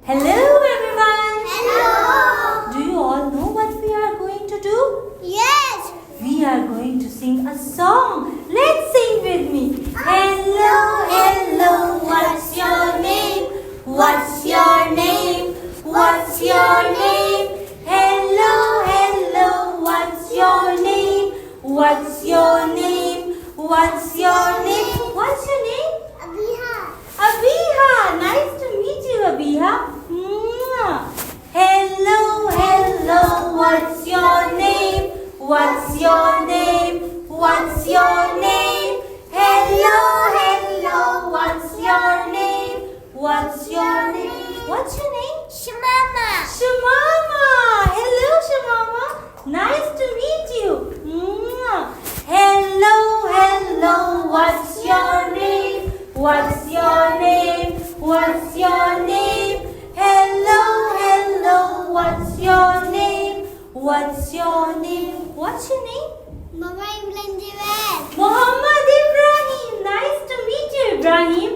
Hello everyone. Hello. Do you all know what we are going to do? Yes. We are going to sing a song. Let's sing with me. Hello, hello, what's your name? What's your name? What's your name? Hello, hello, what's your name? What's your name? What's your name? What's your name? Abiha. Abiha. Nice to meet you, Abiha. Mwah. Hello, hello, what's your name? What's your name? What's your name? Hello, hello, what's your name? What's your name? What's your name? Shmama. Shamama. Hello, Shamama. Nice to meet you. Mwah. Hello, hello, what's your name? What's your name? What's your name? Hello, hello, what's your name? What's your name? What's your name? Mama Imran Jiwel. Muhammad Ibrahim. Nice to meet you, Ibrahim.